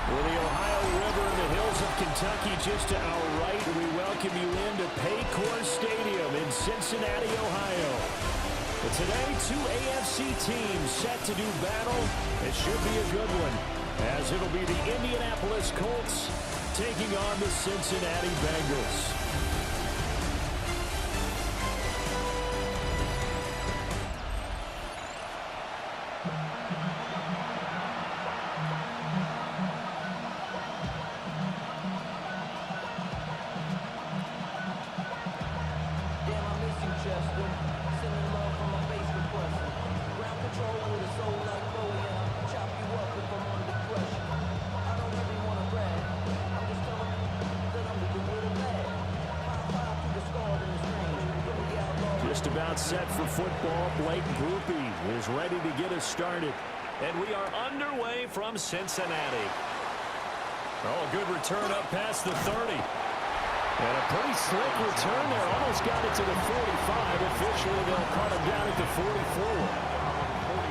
With the Ohio River and the hills of Kentucky just to our right, we welcome you into Paycor Stadium in Cincinnati, Ohio. But today, two AFC teams set to do battle. It should be a good one, as it'll be the Indianapolis Colts taking on the Cincinnati Bengals. Just about set for football. Blake Groupie is ready to get us started. And we are underway from Cincinnati. Oh, good return up past the 30. And a pretty slick return there. Almost got it to the 45. Officially, they'll cut him down at the 44.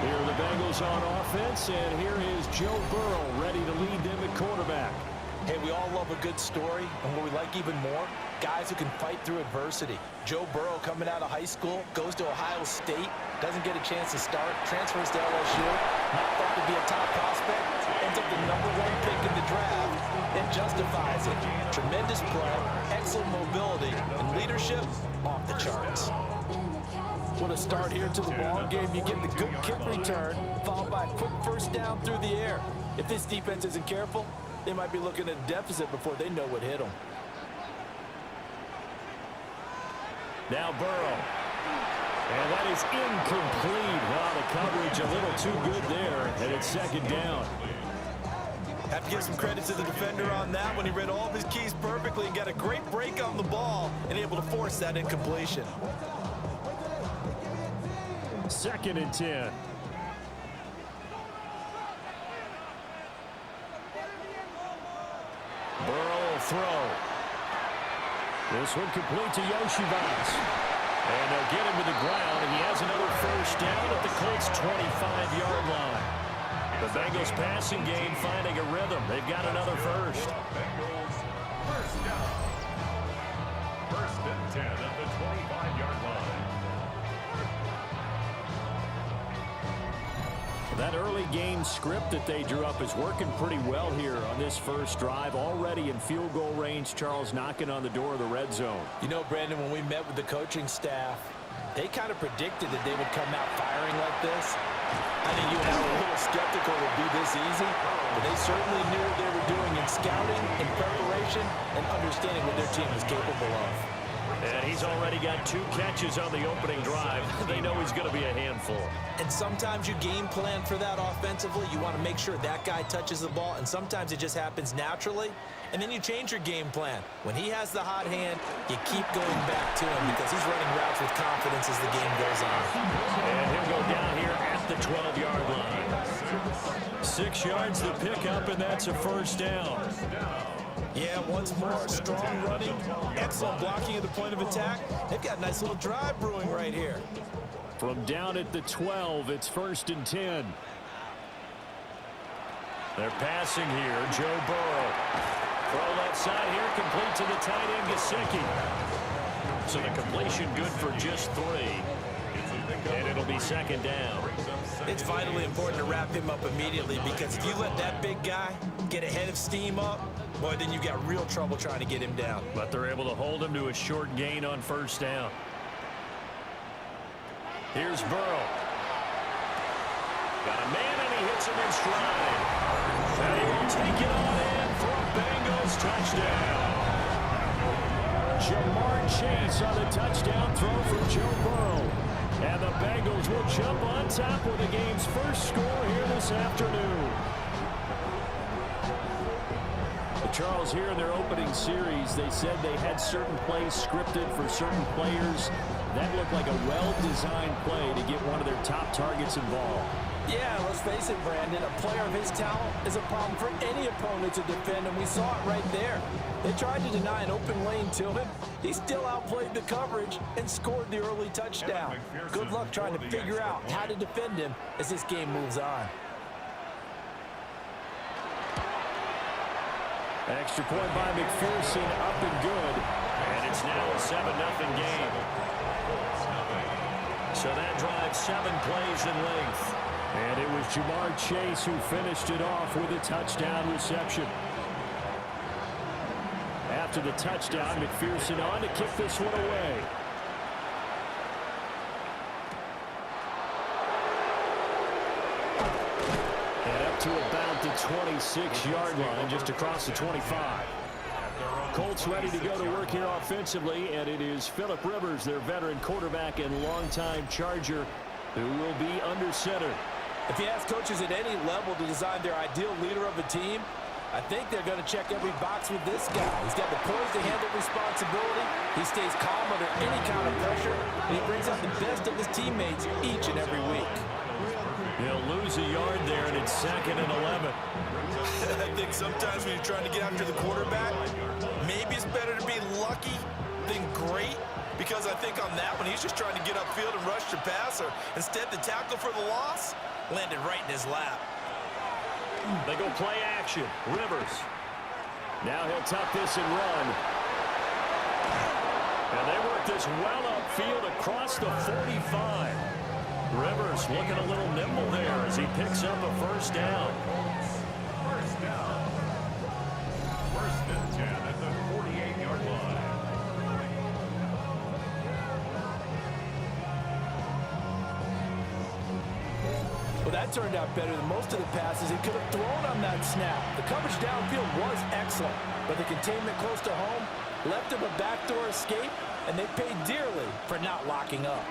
Here are the Bengals on offense, and here is Joe Burrow ready to lead them at quarterback. Hey, we all love a good story, and what we like even more, guys who can fight through adversity. Joe Burrow coming out of high school, goes to Ohio State, doesn't get a chance to start, transfers to LSU, not thought to be a top prospect, ends up the #1 pick in the draft, and justifies it. Tremendous play, excellent mobility, and leadership off the charts. What a start here to the ball game. You get the good kick return, followed by a quick first down through the air. If this defense isn't careful, they might be looking at a deficit before they know what hit them. Now Burrow. And that is incomplete. Wow, the coverage a little too good there, and it's second down. Have to give some credit to the defender on that when he read all of his keys perfectly and got a great break on the ball and able to force that incompletion. Second and 10. Burrow will throw. This one complete to Yoshivas. And they'll get him to the ground, and he has another first down at the Colts' 25-yard line. The Bengals passing game finding a rhythm. They've got another first. Bengals first down. First and 10 at the 25-yard line. That early game script that they drew up is working pretty well here on this first drive. Already in field goal range, Charles knocking on the door of the red zone. You know, Brandon, when we met with the coaching staff, they kind of predicted that they would come out firing like this. I think you and I were a little skeptical it would be this easy, but they certainly knew what they were doing in scouting, in preparation, and understanding what their team is capable of. And he's already got 2 catches on the opening drive. They know he's going to be a handful. And sometimes you game plan for that offensively. You want to make sure that guy touches the ball, and sometimes it just happens naturally. And then you change your game plan. When he has the hot hand, you keep going back to him because he's running routes with confidence as the game goes on. And he'll go down here at the 12-yard line. 6 yards to pick up, and that's a first down. Yeah, once more, strong running, excellent blocking at the point of attack. They've got a nice little drive brewing right here. From down at the 12, it's first and 10. They're passing here, Joe Burrow. Throw left side here, complete to the tight end, Gesicki. So the completion good for just 3. And it'll be second down. It's vitally important to wrap him up immediately because if you let that big guy get ahead of steam up, boy, then you've got real trouble trying to get him down. But they're able to hold him to a short gain on first down. Here's Burrow. Got a man, and he hits him in stride. And he will take it on in for a Bengals touchdown. Jamar Chase on the touchdown throw from Joe Burrow. And the Bengals will jump on top with the game's first score here this afternoon. Charles, here in their opening series, they said they had certain plays scripted for certain players. That looked like a well-designed play to get one of their top targets involved. Yeah, let's face it, Brandon. A player of his talent is a problem for any opponent to defend, and we saw it right there. They tried to deny an open lane to him. He still outplayed the coverage and scored the early touchdown. Good luck trying to figure out how to defend him as this game moves on. Extra point by McPherson, up and good. And it's now a 7-0 game. So that drives 7 plays in length. And it was Jamar Chase who finished it off with a touchdown reception. After the touchdown, McPherson on to kick this one away. And up to about the 26-yard line, just across the 25. Colts ready to go to work here offensively, and it is Phillip Rivers, their veteran quarterback and longtime Charger, who will be under center. If you ask coaches at any level to design their ideal leader of a team, I think they're going to check every box with this guy. He's got the poise to handle responsibility. He stays calm under any kind of pressure, and he brings out the best of his teammates each and every week. He'll lose a yard there, and it's 2nd and 11. I think sometimes when you're trying to get after the quarterback, maybe it's better to be lucky than great, because I think on that one, he's just trying to get upfield and rush the passer. Instead, the tackle for the loss landed right in his lap. They go play action. Rivers. Now he'll tuck this and run. And they work this well upfield across the 45. Rivers looking a little nimble there as he picks up a first down. First down. 1st and 10 at the 48-yard line. Well, that turned out better than most of the passes he could have thrown on that snap. The coverage downfield was excellent, but the containment close to home left him a backdoor escape, and they paid dearly for not locking up.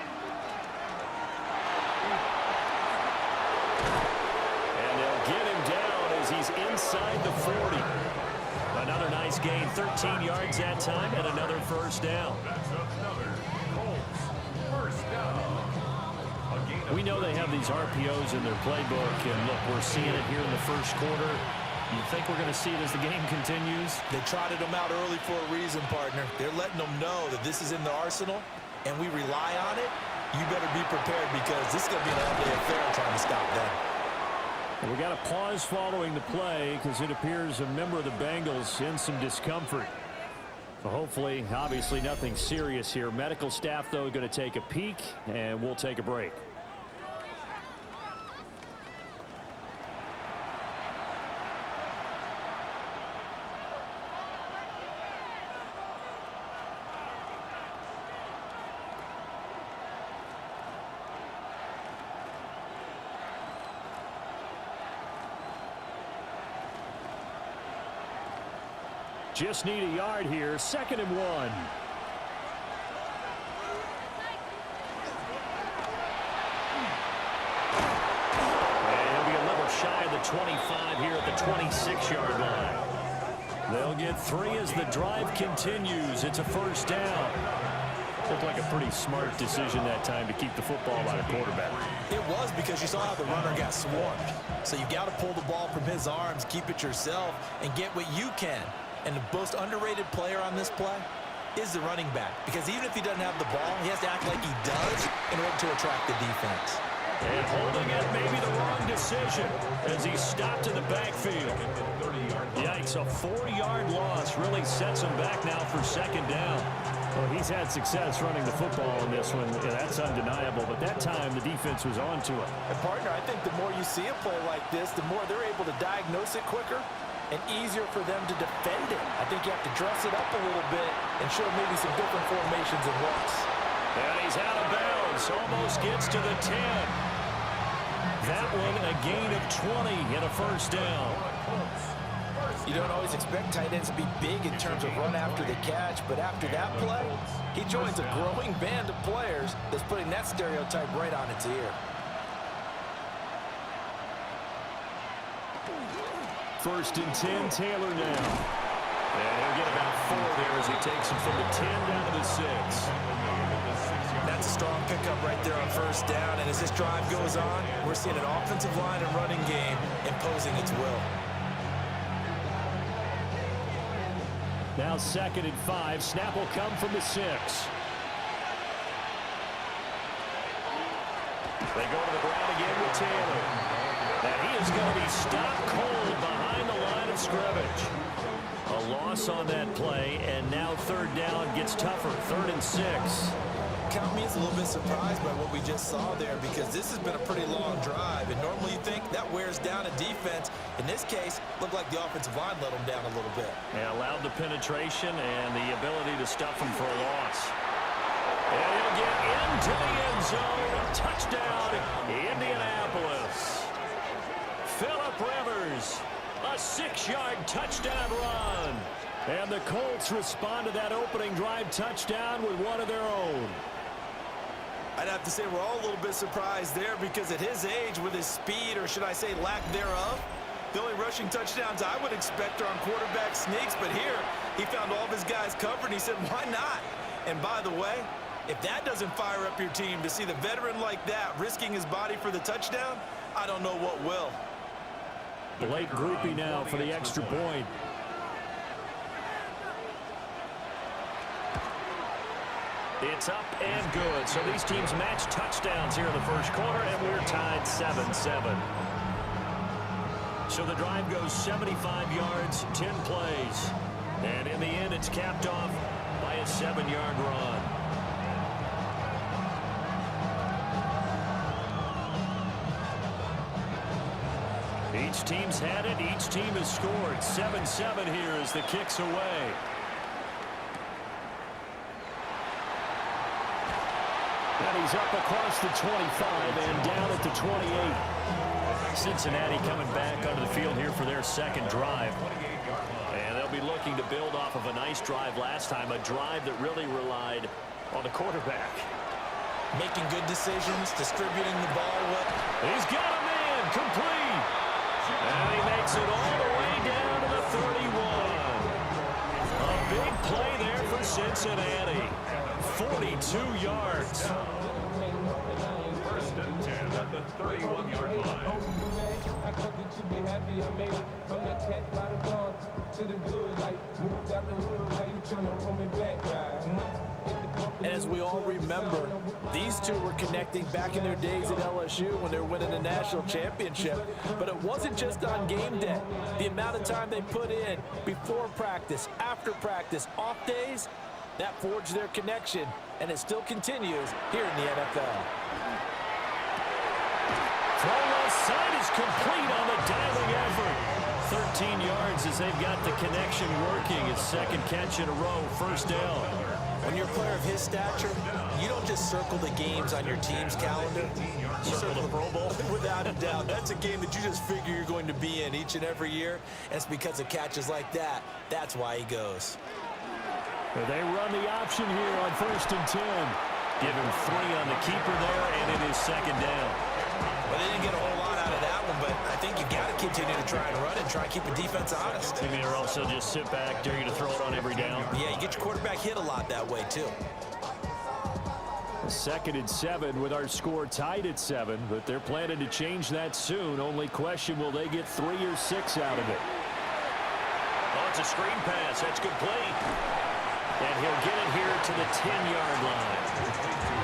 And they'll get him down as he's inside the 40. Another nice gain, 13 yards that time, and another first down. That's another Colts first down. We know they have these RPOs in their playbook, and look, we're seeing it here in the first quarter. You think we're going to see it as the game continues? They trotted them out early for a reason, partner. They're letting them know that this is in the arsenal, and we rely on it. You better be prepared, because this is going to be an all-day affair trying to stop them. We got a pause following the play because it appears a member of the Bengals in some discomfort. So hopefully, obviously, nothing serious here. Medical staff, though, going to take a peek, and we'll take a break. Just need a yard here. 2nd and 1. And he'll be a little shy of the 25 here at the 26-yard line. They'll get 3 as the drive continues. It's a first down. Looked like a pretty smart decision that time to keep the football by the quarterback. It was, because you saw how the runner got swarmed. So you got to pull the ball from his arms, keep it yourself, and get what you can. And the most underrated player on this play is the running back, because even if he doesn't have the ball, he has to act like he does in order to attract the defense. And holding it may be the wrong decision as he stopped in the backfield. Yikes, a 4-yard loss really sets him back now for 2nd down. Well, he's had success running the football in this one. Yeah, that's undeniable, but that time the defense was on to it. And partner, I think the more you see a play like this, the more they're able to diagnose it quicker and easier for them to defend it. I think you have to dress it up a little bit and show maybe some different formations and looks. And he's out of bounds, almost gets to the 10. That one a gain of 20 and a first down. You don't always expect tight ends to be big in terms of run after the catch, but after that play, he joins a growing band of players that's putting that stereotype right on its ear. 1st and 10, Taylor now. And he'll get about 4 there as he takes him from the 10 down to the 6. That's a strong pickup right there on first down, and as this drive goes on, we're seeing an offensive line and running game imposing its will. Now 2nd and 5. Snap will come from the 6. They go to the ground again with Taylor. And he is going to be stopped cold behind the line of scrimmage. A loss on that play, and now third down gets tougher. 3rd and 6. Count me as a little bit surprised by what we just saw there, because this has been a pretty long drive, and normally you think that wears down a defense. In this case, looked like the offensive line let them down a little bit. Yeah, allowed the penetration and the ability to stuff them for a loss. And he'll get into the end zone. Touchdown, Indianapolis. Phillip Rivers, a 6-yard touchdown run. And the Colts respond to that opening drive touchdown with one of their own. I'd have to say we're all a little bit surprised there, because at his age, with his speed, or should I say lack thereof, the only rushing touchdowns I would expect are on quarterback sneaks. But here, he found all of his guys covered, and he said, why not? And by the way, if that doesn't fire up your team to see the veteran like that risking his body for the touchdown, I don't know what will. Blake Groupie now for the extra point. It's up and good. So these teams match touchdowns here in the first quarter, and we're tied 7-7. So the drive goes 75 yards, 10 plays. And in the end, it's capped off by a 7-yard run. Each team's had it. Each team has scored. 7-7 here as the kick's away. And he's up across the 25 and down at the 28. Cincinnati coming back onto the field here for their second drive. And they'll be looking to build off of a nice drive last time, a drive that really relied on the quarterback. Making good decisions, distributing the ball well. He's got a man, complete. And he makes it all the way down to the 31. A big play there for Cincinnati. 42 yards. 1st and 10 at the 31-yard line. And as we all remember, these two were connecting back in their days at LSU when they were winning the national championship. But it wasn't just on game day. The amount of time they put in before practice, after practice, off days, that forged their connection, and it still continues here in the NFL. Throw left side is complete on the diving effort. 13 yards as they've got the connection working. His second catch in a row, 1st down. When you're a player of his stature, you don't just circle the games on your team's calendar. You circle the Pro Bowl. Without a doubt, that's a game that you just figure you're going to be in each and every year. And it's because of catches like that. That's why he goes. They run the option here on 1st and 10. Give him 3 on the keeper there, and it is 2nd down. Well, they didn't get a whole lot out of that one, but I think you've got to continue to try and run and try and keep the defense honest. I mean, or also just sit back, dare you to throw it on every down. Yeah, you get your quarterback hit a lot that way, too. 2nd and 7 with our score tied at 7, but they're planning to change that soon. Only question, will they get 3 or 6 out of it? Oh, it's a screen pass. That's complete. And he'll get it here to the 10-yard line.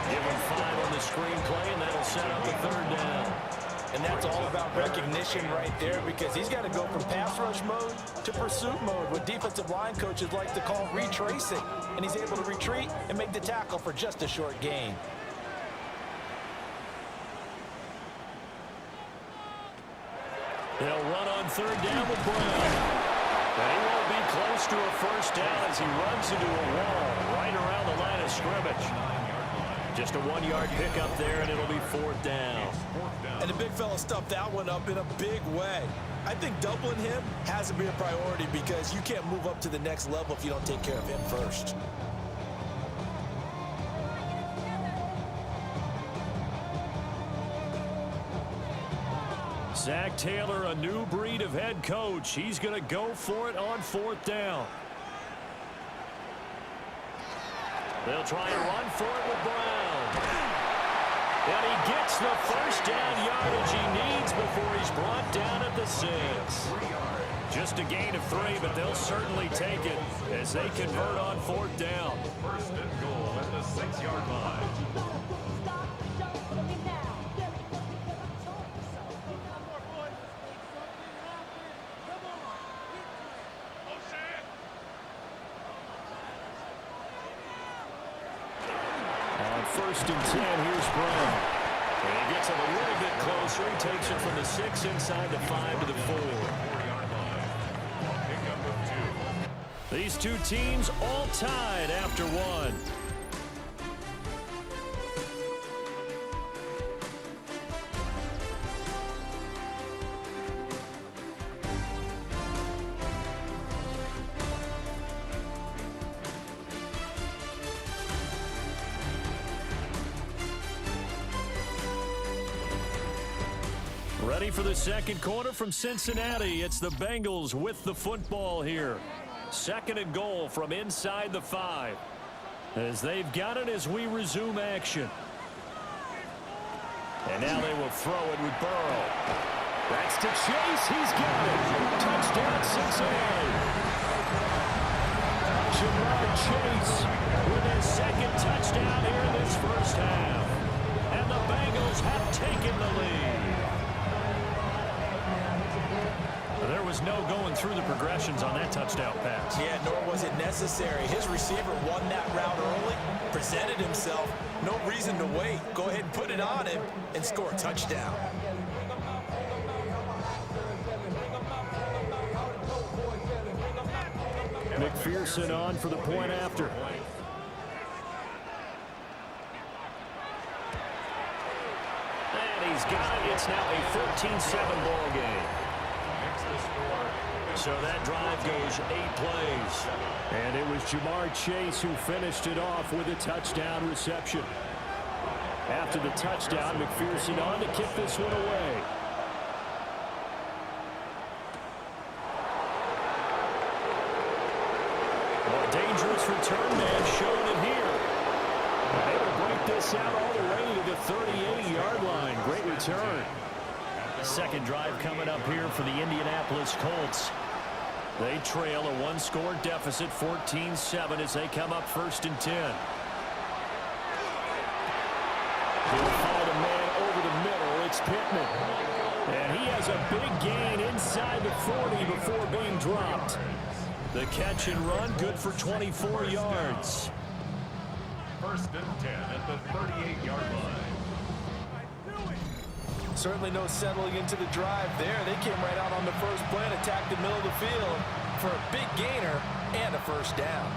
Give him 5 on the screenplay, and that'll set up the 3rd down. And that's all about recognition right there, because he's got to go from pass rush mode to pursuit mode, what defensive line coaches like to call retracing. And he's able to retreat and make the tackle for just a short gain. They'll run on 3rd down with Brown. But he won't be close to a 1st down as he runs into a wall right around the line of scrimmage. Just a 1-yard pickup there, and it'll be 4th down. And the big fella stuffed that one up in a big way. I think doubling him has to be a priority, because you can't move up to the next level if you don't take care of him first. Zach Taylor, a new breed of head coach. He's going to go for it on 4th down. They'll try and run for it with Brown. And he gets the 1st down yardage he needs before he's brought down at the 6. Just a gain of 3, but they'll certainly take it as they convert on 4th down. 1st and goal at the 6-yard line. first and 10. Here's Brown. And he gets it a little bit closer. He takes it from the 6 inside the 5 to the 4. These two teams all tied after one. Ready for the second quarter from Cincinnati. It's the Bengals with the football here. Second and goal from inside the 5. As they've got it as we resume action. And now they will throw it with Burrow. That's to Chase. He's got it. Touchdown, Cincinnati. Jamar Chase with his second touchdown here in this first half. And the Bengals have taken the lead. There was no going through the progressions on that touchdown pass. Yeah, nor was it necessary. His receiver won that route early, presented himself. No reason to wait. Go ahead and put it on him and score a touchdown. McPherson on for the point after. And he's got it. It's now a 14-7 ball game. So that drive goes 8 plays. And it was Jamar Chase who finished it off with a touchdown reception. After the touchdown, McPherson on to kick this one away. Well, dangerous return man showing it here. They will break this out all the way to the 38-yard line. Great return. Second drive coming up here for the Indianapolis Colts. They trail a one-score deficit, 14-7, as they come up first and 10. He'll find a man over the middle. It's Pittman. And he has a big gain inside the 40 before being dropped. The catch and run, good for 24 yards. First and 10 at the 38-yard line. Certainly no settling into the drive there. They came right out on the first play and attacked the middle of the field for a big gainer and a first down.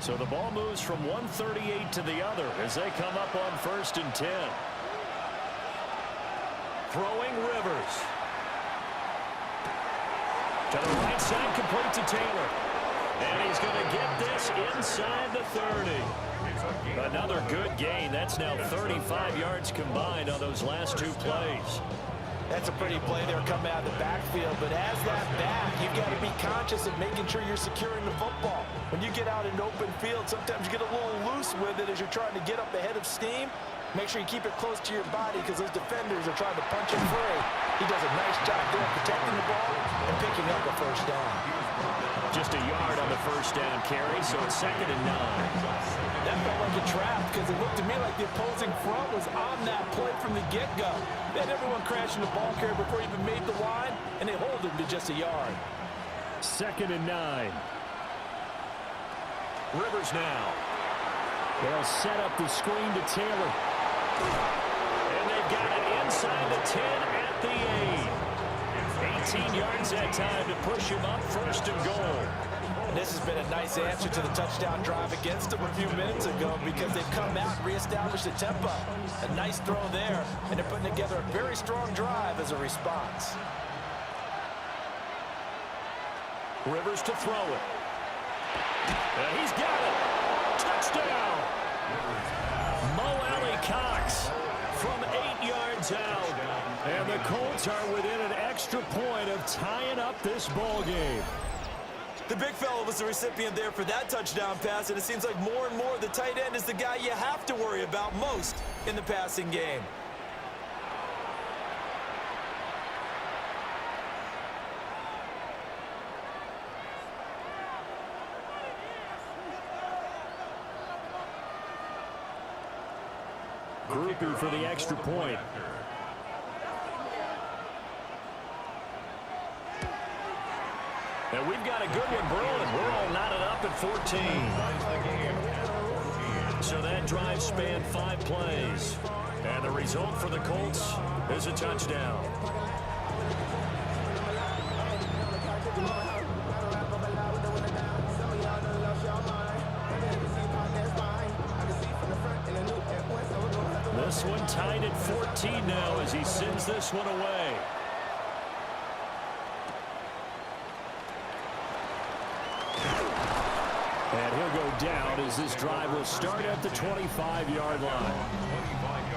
So the ball moves from 138 to the other as they come up on first and 10. Throwing Rivers. To the right side, complete to Taylor. And he's going to get this inside the 30. Another good gain. That's now 35 yards combined on those last two plays. That's a pretty play there coming out of the backfield, but as that back, you've got to be conscious of making sure you're securing the football. When you get out in open field, sometimes you get a little loose with it as you're trying to get up ahead of steam. Make sure you keep it close to your body because those defenders are trying to punch it free. He does a nice job there protecting the ball and picking up a first down. Just a yard on the first down carry, so it's second and 9. That felt like a trap because it looked to me like the opposing front was on that play from the get-go. They had everyone crashing the ball carrier before he even made the line, and they hold him to just a yard. Second and 9. Rivers now. They'll set up the screen to Taylor. And they've got it inside the 10 at the 8. 18 yards that time to push him up first and goal. And this has been a nice answer to the touchdown drive against them a few minutes ago because they've come out and reestablished the tempo. A nice throw there, and they're putting together a very strong drive as a response. Rivers to throw it. And he's got it. Touchdown. Mo Alley Cox from 8 yards out. And the Colts are within an extra point of tying up this ball game. The big fella was the recipient there for that touchdown pass, and it seems like more and more the tight end is the guy you have to worry about most in the passing game. Groupie for the extra point. And we've got a good one brewing. We're all knotted up at 14. So that drive spanned 5 plays. And the result for the Colts is a touchdown. This one tied at 14 now as he sends this one away. And he'll go down as this drive will start at the 25-yard line.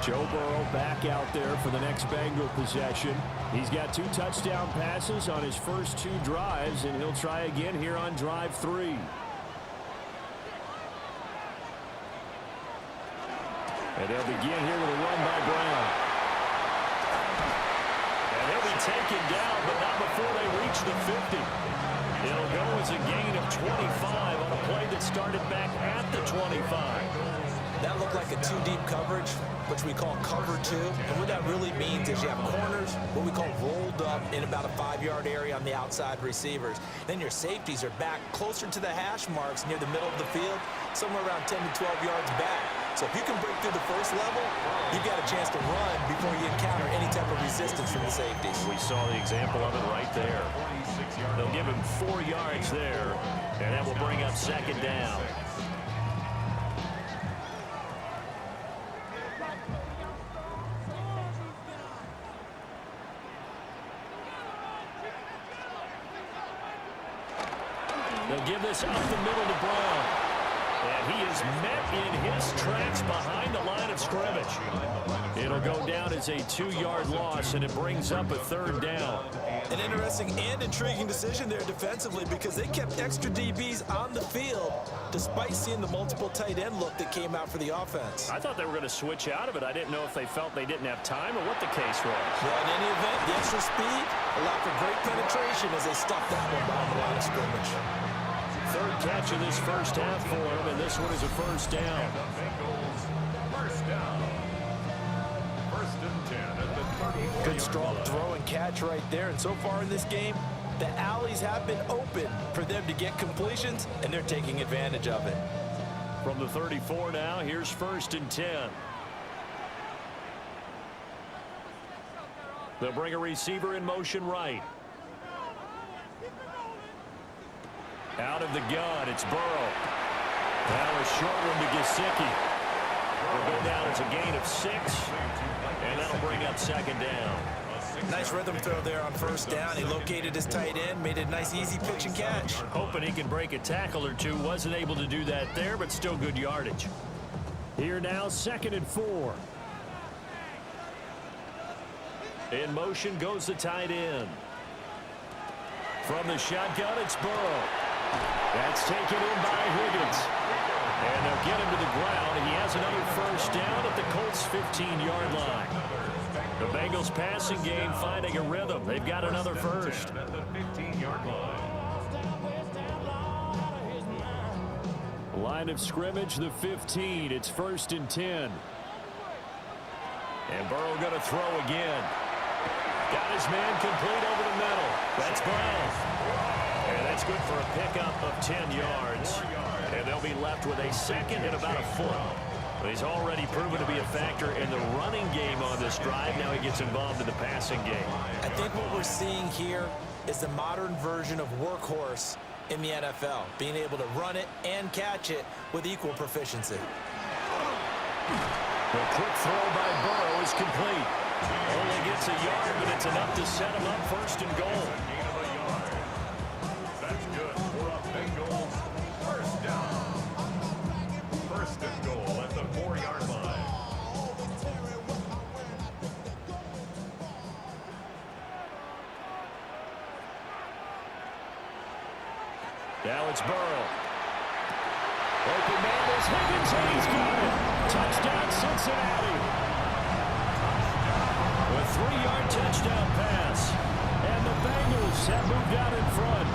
Joe Burrow back out there for the next Bengal possession. He's got 2 touchdown passes on his first 2 drives, and he'll try again here on drive 3. And they'll begin here with a run by Brown. And he'll be taken down, but not before they reach the 50. It'll go as a gain of 25 on a play that started back at the 25. That looked like a 2-deep coverage, which we call cover 2. And what that really means is you have corners, what we call rolled up in about a 5-yard area on the outside receivers. Then your safeties are back closer to the hash marks near the middle of the field, somewhere around 10 to 12 yards back. So if you can break through the first level, you've got a chance to run before you encounter any type of resistance from the safeties. We saw the example of it right there. They'll give him 4 yards there, and that will bring up second down. They'll give this up the middle to Brown. And he is met in his tracks behind the line of scrimmage. It'll go down as a 2-yard loss, and it brings up a 3rd down. An interesting and intriguing decision there defensively because they kept extra DBs on the field despite seeing the multiple tight end look that came out for the offense. I thought they were going to switch out of it. I didn't know if they felt they didn't have time or what the case was. Well, in any event, the extra speed allowed for great penetration as they stuffed that one behind the line of scrimmage. 3rd catch of this first half for him, and this one is a 1st down. First down. 1st and 10 at the 30. Good strong throw and catch right there. And so far in this game, the alleys have been open for them to get completions, and they're taking advantage of it. From the 34 now, here's 1st and 10. They'll bring a receiver in motion right. Out of the gun, it's Burrow. Now a short one to Gesicki. Will go down as a gain of 6, and that'll bring up second down. Nice rhythm throw there on 1st down. He located his tight end, made a nice easy pitch and catch. Hoping he can break a tackle or 2. Wasn't able to do that there, but still good yardage. Here now, 2nd and 4. In motion goes the tight end. From the shotgun, it's Burrow. That's taken in by Higgins. And they'll get him to the ground. He has another 1st down at the Colts' 15-yard line. The Bengals passing game finding a rhythm. They've got another 1st. At the 15-yard line. Line of scrimmage, the 15. It's 1st and 10. And Burrow going to throw again. Got his man complete over the middle. That's Brown. And that's good for a pickup of 10 yards. And they'll be left with a 2nd and about a 4. But he's already proven to be a factor in the running game on this drive. Now he gets involved in the passing game. I think what we're seeing here is the modern version of workhorse in the NFL, being able to run it and catch it with equal proficiency. The quick throw by Burrow is complete. Only gets a yard, but it's enough to set him up 1st and goal. That's good for a Bengals 1st down. 1st and goal at the 4-yard line. Now it's Burrow. Open man is Higgins, and he's got it. Touchdown, Cincinnati. A 3-yard touchdown pass. And the Bengals have moved out in front.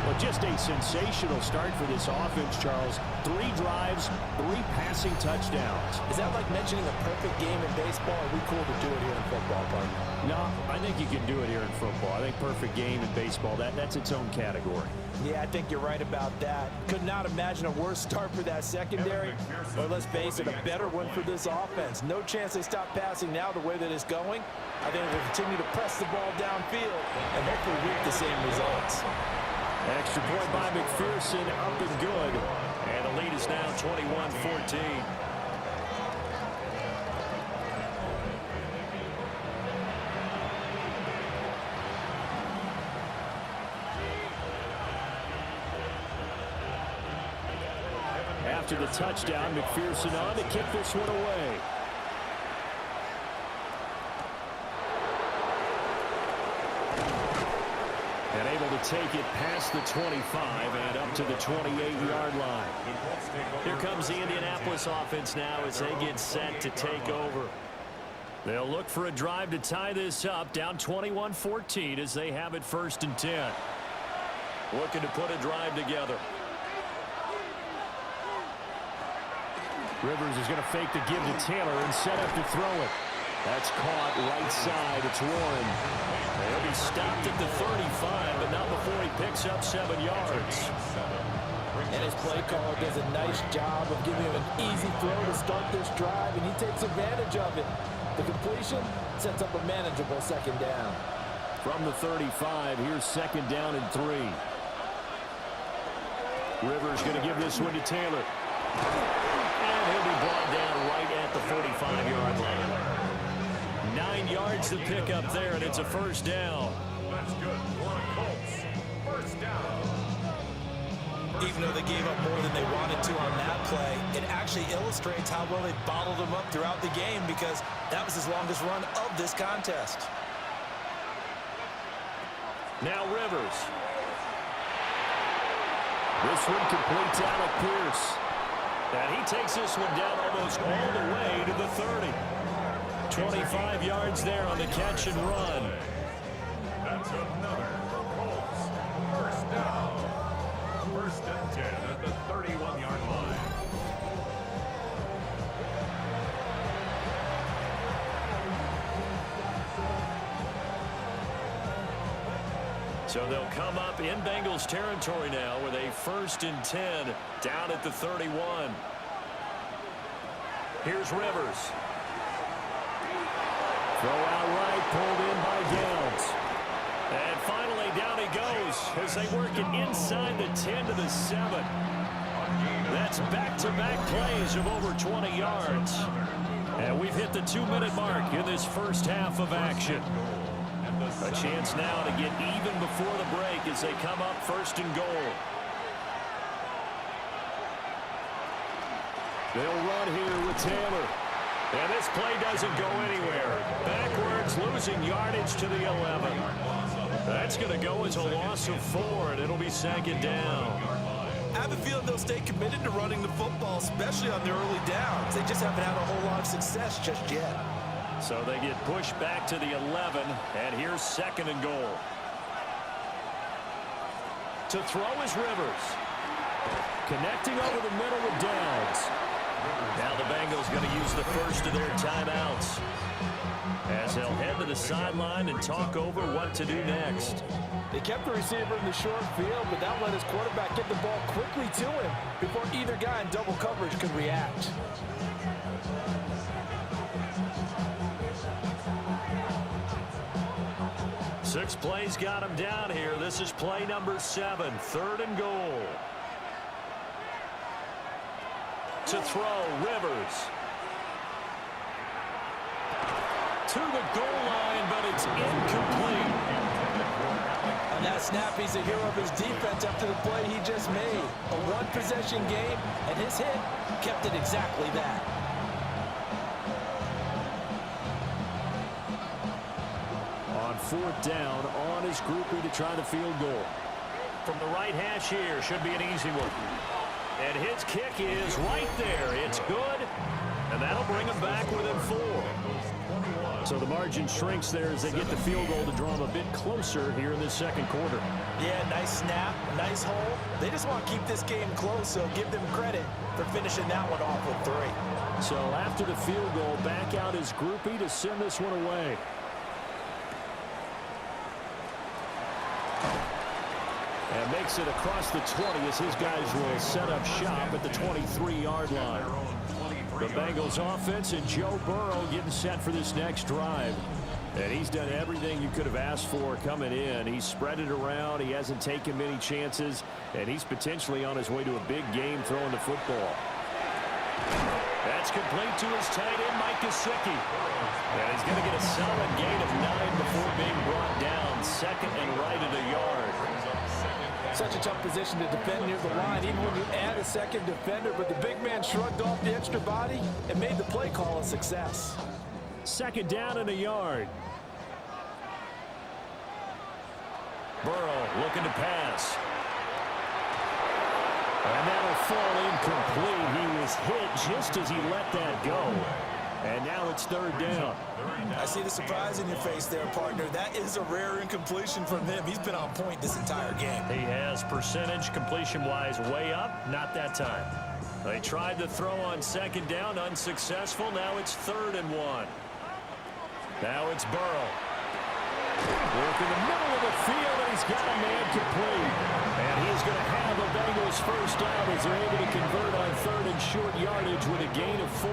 Well, just a sensational start for this offense, Charles. 3 drives, 3 passing touchdowns. Is that like mentioning a perfect game in baseball? Are we cool to do it here in football, partner? No, I think you can do it here in football. I think perfect game in baseball, that's its own category. Yeah, I think you're right about that. Could not imagine a worse start for that secondary. Or let's face it, a better one for this offense. No chance they stop passing now the way that it's going. I think they'll continue to press the ball downfield and hopefully reap the same results. Extra point by McPherson, up and good. And the lead is now 21-14. After the touchdown, McPherson on to kick this one away. And able to take it past the 25 and up to the 28-yard line. Here comes the Indianapolis offense now as they get set to take over. They'll look for a drive to tie this up, down 21-14 as they have it 1st and 10. Looking to put a drive together. Rivers is going to fake the give to Taylor and set up to throw it. That's caught right side. It's Warren. He'll be stopped at the 35, but not before he picks up 7 yards. And his play caller does a nice job of giving him an easy throw to start this drive, and he takes advantage of it. The completion sets up a manageable 2nd down. From the 35, here's 2nd down and 3. Rivers going to give this one to Taylor. And he'll be brought down right at the 45-yard line. 9 yards to pick up there, and it's a 1st down. That's good for the Colts. 1st down. Even though they gave up more than they wanted to on that play, it actually illustrates how well they bottled them up throughout the game because that was his longest run of this contest. Now Rivers. This one completes Alec Pierce. And he takes this one down almost all the way to the 30. 25 yards there on the catch and run. That's another for Colts. 1st down. 1st and 10 at the 31-yard line. So they'll come up in Bengals territory now with a 1st and 10 down at the 31. Here's Rivers. Throw out right, pulled in by Downs. And finally down he goes as they work it inside the 10 to the 7. That's back-to-back plays of over 20 yards. And we've hit the 2-minute mark in this 1st half of action. A chance now to get even before the break as they come up 1st and goal. They'll run here with Taylor. And this play doesn't go anywhere. Backwards, losing yardage to the 11. That's going to go as a loss of 4, and it'll be 2nd down. I have a feeling they'll stay committed to running the football, especially on their early downs. They just haven't had a whole lot of success just yet. So they get pushed back to the 11, and here's 2nd and goal. To throw is Rivers. Connecting over the middle with Downs. Now the Bengals going to use the first of their timeouts as they'll head to the sideline and talk over what to do next. They kept the receiver in the short field, but that let his quarterback get the ball quickly to him before either guy in double coverage could react. Six plays got him down here. This is play number 7, 3rd and goal. To throw, Rivers. To the goal line, but it's incomplete. On that snap, he's a hero of his defense after the play he just made. A one-possession game, and his hit kept it exactly that. On 4th down, on his groupie to try the field goal. From the right hash here, should be an easy one. And his kick is right there. It's good, and that'll bring him back within 4. So the margin shrinks there as they get the field goal to draw them a bit closer here in this second quarter. Yeah, nice snap, nice hole. They just want to keep this game close, so give them credit for finishing that one off with 3. So after the field goal, back out his groupie to send this one away. And makes it across the 20 as his guys will set up shop at the 23-yard line. The Bengals offense and Joe Burrow getting set for this next drive. And he's done everything you could have asked for coming in. He's spread it around. He hasn't taken many chances. And he's potentially on his way to a big game throwing the football. That's complete to his tight end, Mike Gesicki. And he's going to get a solid gain of 9 before being brought down. Second and right at a yard. Such a tough position to defend near the line, even when you add a second defender. But the big man shrugged off the extra body and made the play call a success. Second down and a yard. Burrow looking to pass. And that'll fall incomplete. He was hit just as he let that go. And now it's third down. I see the surprise in your face there, partner. That is a rare incompletion from him. He's been on point this entire game. He has percentage completion-wise way up. Not that time. They tried to throw on second down, unsuccessful. Now it's 3rd and 1. Now it's Burrow. Work in the middle of the field, and he's got a man complete. And he's going to have a Bengals first down as they're able to convert on 3rd and short yardage with a gain of 4.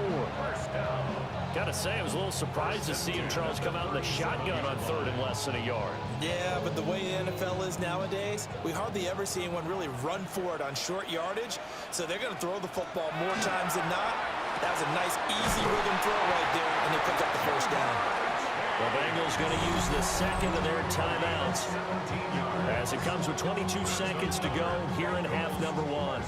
Got to say, I was a little surprised to see him, Charles, come out in the shotgun on 3rd and less than a yard. Yeah, but the way the NFL is nowadays, we hardly ever see anyone really run for it on short yardage. So they're going to throw the football more times than not. That was a nice, easy rhythm throw right there, and they pick up the first down. The Bengals going to use the second of their timeouts as it comes with 22 seconds to go here in half number 1.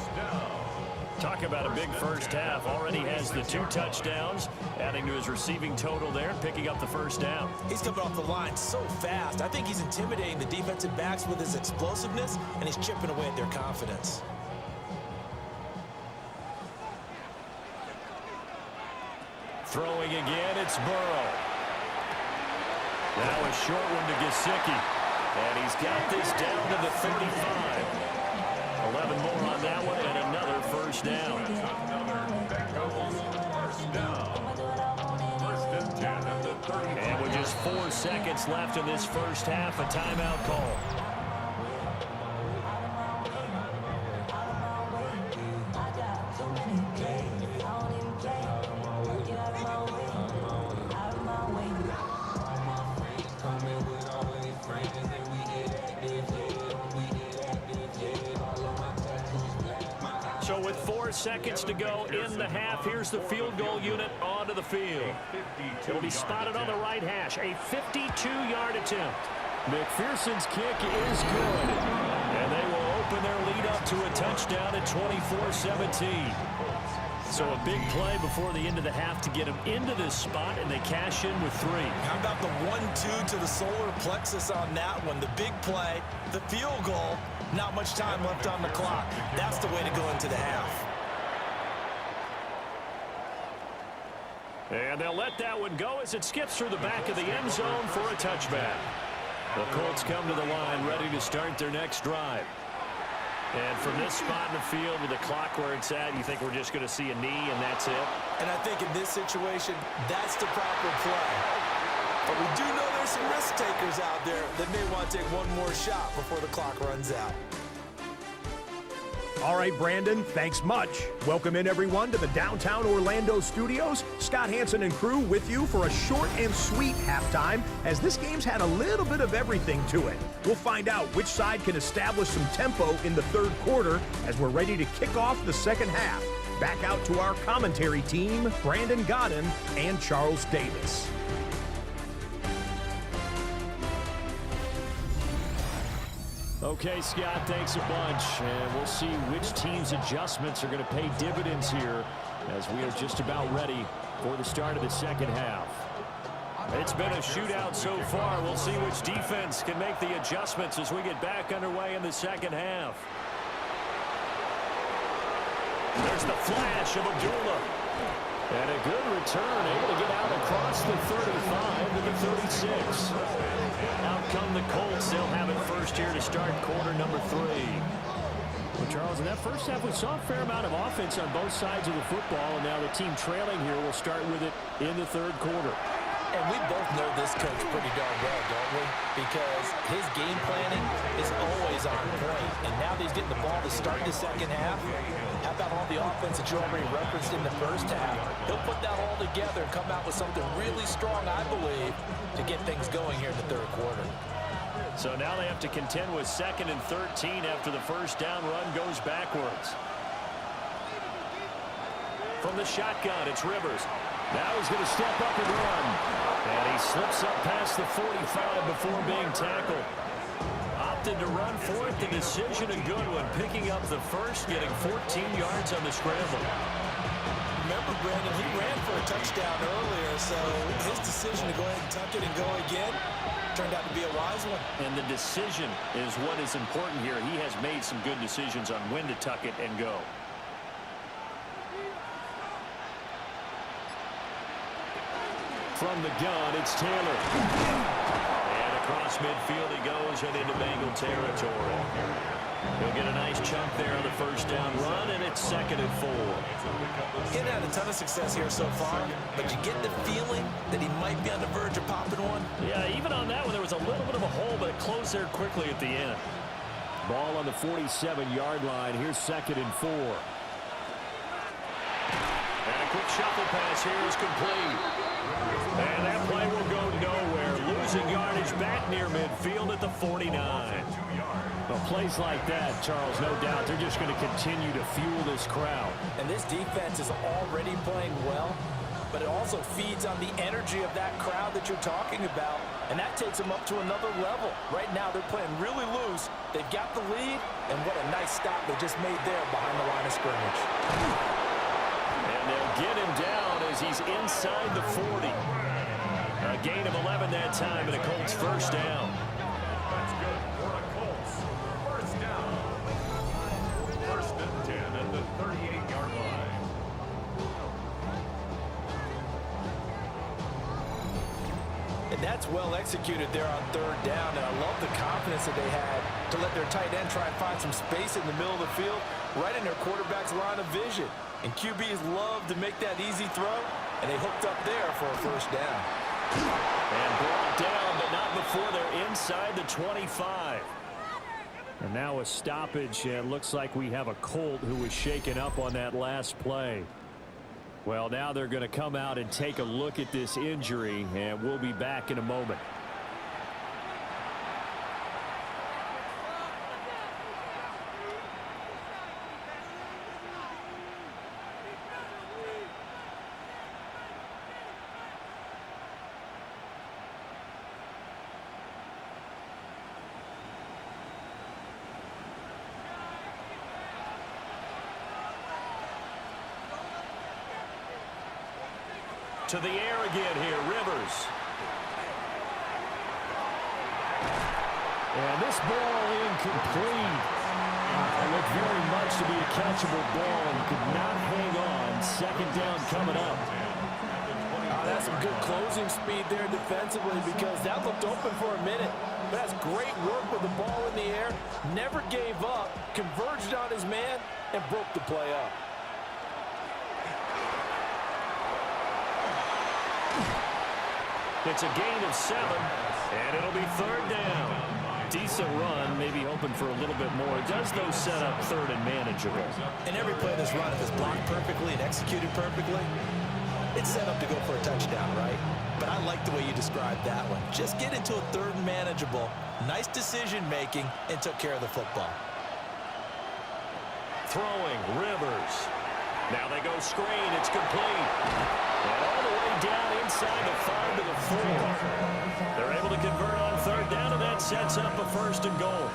Talk about a big first half. Already has the 2 touchdowns, adding to his receiving total there, picking up the first down. He's coming off the line so fast. I think he's intimidating the defensive backs with his explosiveness, and he's chipping away at their confidence. Throwing again, it's Burrow. Now a short one to Gesicki. And he's got this down to the 35. 11 more on that one, and another first down. And with just 4 seconds left in this first half, a timeout call. So with 4 seconds to go in the half, here's the field goal unit onto the field. It'll be spotted on the right hash, a 52-yard attempt. McPherson's kick is good, and they will open their lead up to a touchdown at 24-17. So a big play before the end of the half to get them into this spot, and they cash in with 3. How about the 1-2 to the solar plexus on that one? The big play, the field goal, not much time left on the clock. That's the way to go into the half. And they'll let that one go as it skips through the back of the end zone for a touchback. The Colts come to the line ready to start their next drive. And from this spot in the field with the clock where it's at, you think we're just going to see a knee and that's it? And I think in this situation, that's the proper play. But we do know there's some risk takers out there that may want to take one more shot before the clock runs out. All right, Brandon, thanks much. Welcome in, everyone, to the downtown Orlando studios. Scott Hansen and crew with you for a short and sweet halftime, as this game's had a little bit of everything to it. We'll find out which side can establish some tempo in the third quarter as we're ready to kick off the second half. Back out to our commentary team, Brandon Godden and Charles Davis. Okay, Scott, thanks a bunch. And we'll see which team's adjustments are going to pay dividends here as we are just about ready for the start of the second half. It's been a shootout so far. We'll see which defense can make the adjustments as we get back underway in the second half. There's the flash of Abdullah. And a good return, able to get out across the 35 to the 36. Out come the Colts. They'll have it first here to start quarter number 3. Well, Charles, in that first half, we saw a fair amount of offense on both sides of the football, and now the team trailing here will start with it in the third quarter. And we both know this coach pretty darn well, don't we? Because his game planning is always on point. And now that he's getting the ball to start the second half, how about all the offense that you already referenced in the first half? He'll put that all together and come out with something really strong, I believe, to get things going here in the third quarter. So now they have to contend with 2nd and 13 after the first down run goes backwards. From the shotgun, it's Rivers. Now he's going to step up and run. And he slips up past the 45 before being tackled. Opted to run for it. The decision a good one. Picking up the first, getting 14 yards on the scramble. Remember, Brandon, he ran for a touchdown earlier, so his decision to go ahead and tuck it and go again turned out to be a wise one. And the decision is what is important here. He has made some good decisions on when to tuck it and go. From the gun, it's Taylor. And across midfield he goes and into Bengal territory. He'll get a nice chunk there on the first down run, and it's 2nd and 4. Getting had a ton of success here so far, but you get the feeling that he might be on the verge of popping one. Yeah, even on that one, there was a little bit of a hole, but it closed there quickly at the end. Ball on the 47-yard line. Here's 2nd and 4. And a quick shuffle pass here is complete. And that play will go nowhere. Losing yardage back near midfield at the 49. Well, plays like that, Charles, no doubt, they're just going to continue to fuel this crowd. And this defense is already playing well, but it also feeds on the energy of that crowd that you're talking about, and that takes them up to another level. Right now, they're playing really loose. They've got the lead, and what a nice stop they just made there behind the line of scrimmage. And they'll get him down as he's inside the 40. A gain of 11 that time, and a Colts first down. That's good for the Colts. First down. 1st and 10 at the 38-yard line. And that's well executed there on 3rd down, and I love the confidence that they had to let their tight end try and find some space in the middle of the field, right in their quarterback's line of vision. And QBs love to make that easy throw, and they hooked up there for a first down. And brought down, but not before they're inside the 25. And now a stoppage, and looks like we have a Colt who was shaken up on that last play. Well, now they're going to come out and take a look at this injury, and we'll be back in a moment. To the air again here, Rivers. And this ball incomplete. It looked very much to be a catchable ball and could not hang on. 2nd down coming up. That's some good closing speed there defensively, because that looked open for a minute. But that's great work with the ball in the air. Never gave up, converged on his man, and broke the play up. It's a gain of 7, and it'll be 3rd down. Decent run, maybe hoping for a little bit more. It does, though, set up 3rd and manageable. And every play this run, if it's blocked perfectly and executed perfectly, it's set up to go for a touchdown, right? But I like the way you described that one. Just get into a 3rd and manageable, nice decision-making, and took care of the football. Throwing, Rivers. Now they go screen, it's complete. And all the way down inside the 5 to the 4. They're able to convert on 3rd down, and that sets up a 1st and goal.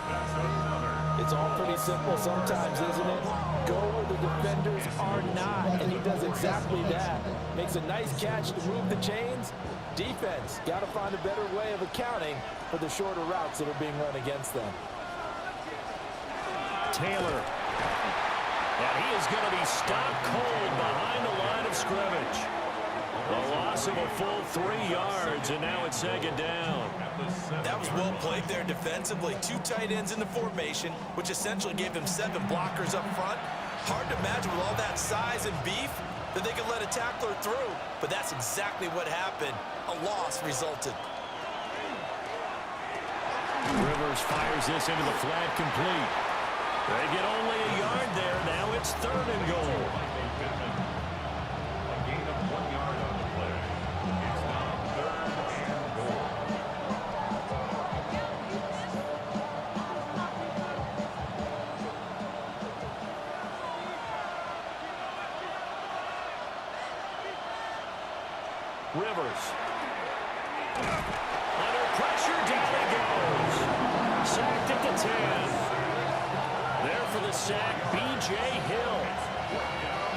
It's all pretty simple sometimes, isn't it? Go where the defenders are not, and he does exactly that. Makes a nice catch to move the chains. Defense got to find a better way of accounting for the shorter routes that are being run against them. Taylor. And he is going to be stopped cold behind the line of scrimmage. A loss of a full 3 yards, and now it's second down. That was well played there defensively. 2 tight ends in the formation, which essentially gave them 7 blockers up front. Hard to imagine with all that size and beef that they could let a tackler through, but that's exactly what happened. A loss resulted. Rivers fires this into the flat complete. They get only a yard there. Now it's 3rd and goal. A gain of 1 yard on the play. It's now 3rd and goal. Rivers. Under pressure, down he goes. Sacked at the 10. There for the sack, B.J. Hill.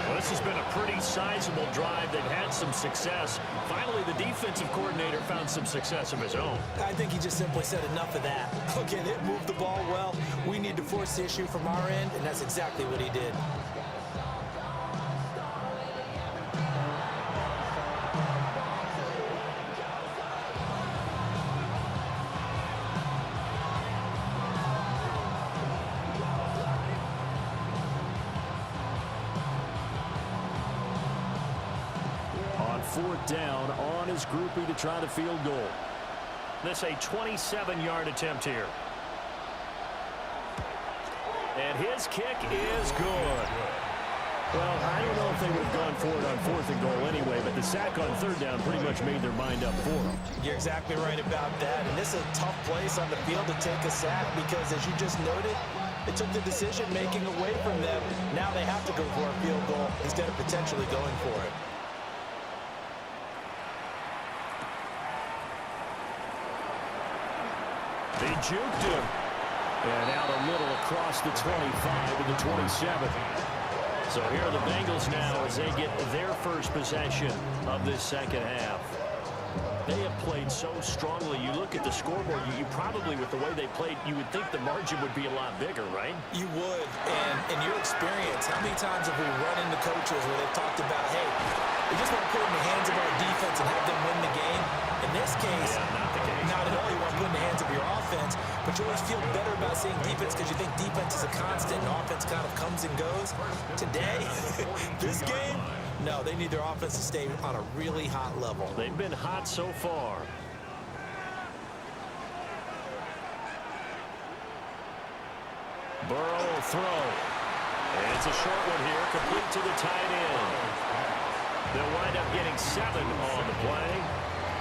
Well, this has been a pretty sizable drive. They've had some success. Finally, the defensive coordinator found some success of his own. I think he just simply said enough of that. Okay, they moved the ball well. We need to force the issue from our end, and that's exactly what he did. On 4th down, on his groupie to try the field goal. This a 27-yard attempt here. And his kick is good. Well, I don't know if they would have gone for it on 4th and goal anyway, but the sack on 3rd down pretty much made their mind up for them. You're exactly right about that. And this is a tough place on the field to take a sack because, as you just noted, it took the decision-making away from them. Now they have to go for a field goal instead of potentially going for it. They juked him. And out a little across the 25 to the 27. So here are the Bengals now as they get their first possession of this second half. They have played so strongly. You look at the scoreboard, you probably, with the way they played, you would think the margin would be a lot bigger, right? You would. And in your experience, how many times have we run into coaches where they've talked about, hey, we just want to put it in the hands of our defense and have them win the game? In this case, not at all. You want to put it in the hands of your offense, but you always feel better about seeing defense because you think defense is a constant and offense kind of comes and goes. Today, this game, no, they need their offense to stay on a really hot level. They've been hot so far. Burrow will throw. And it's a short one here, complete to the tight end. They'll wind up getting 7 on the play,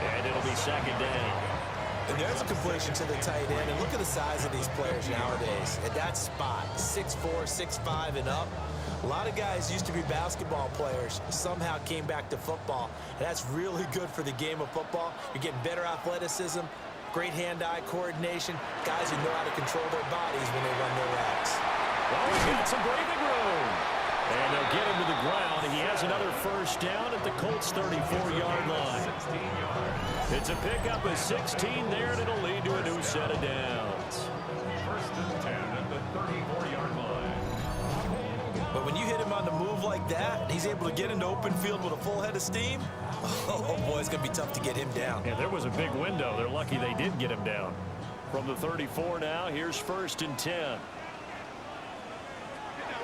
and it'll be second down. And there's a completion to the tight end. And look at the size of these players nowadays. At that spot, 6'4", 6'5", and up. A lot of guys used to be basketball players, somehow came back to football. And that's really good for the game of football. You're getting better athleticism, great hand-eye coordination, guys who know how to control their bodies when they run their routes. Well, he's got some breathing room. And they'll get him to the ground. He has another first down at the Colts' 34-yard line. It's a pickup of 16 there, and it'll lead to a new set of downs. 1st and 10 at the 34-yard line. But when you hit him on the move like that, and he's able to get into open field with a full head of steam, oh boy, it's going to be tough to get him down. Yeah, there was a big window. They're lucky they did get him down. From the 34 now, here's 1st and 10.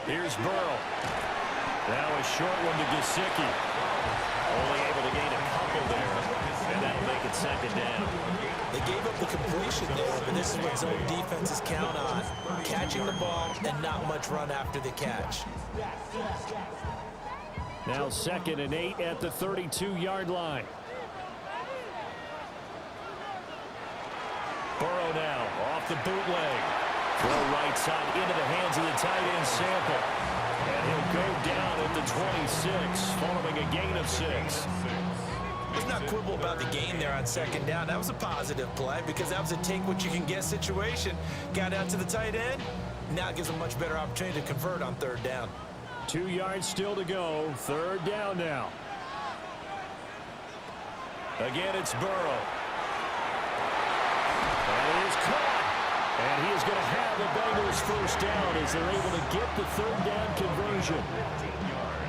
Here's Burrow. Now a short one to Gesicki. Only able to gain a couple there, and that'll make it second down. They gave up the completion there, but this is what zone defenses count on. Catching the ball and not much run after the catch. Now 2nd and 8 at the 32-yard line. Burrow now off the bootleg. Throw right side into the hands of the tight end Sample. And he'll go down at the 26, following a gain of 6. Let's not quibble about the gain there on 2nd down. That was a positive play because that was a take-what-you-can-get situation. Got out to the tight end. Now it gives a much better opportunity to convert on 3rd down. 2 yards still to go. 3rd down now. Again, it's Burrow. And he is caught. And he is going to have the Bengals Colts first down as they're able to get the third down conversion.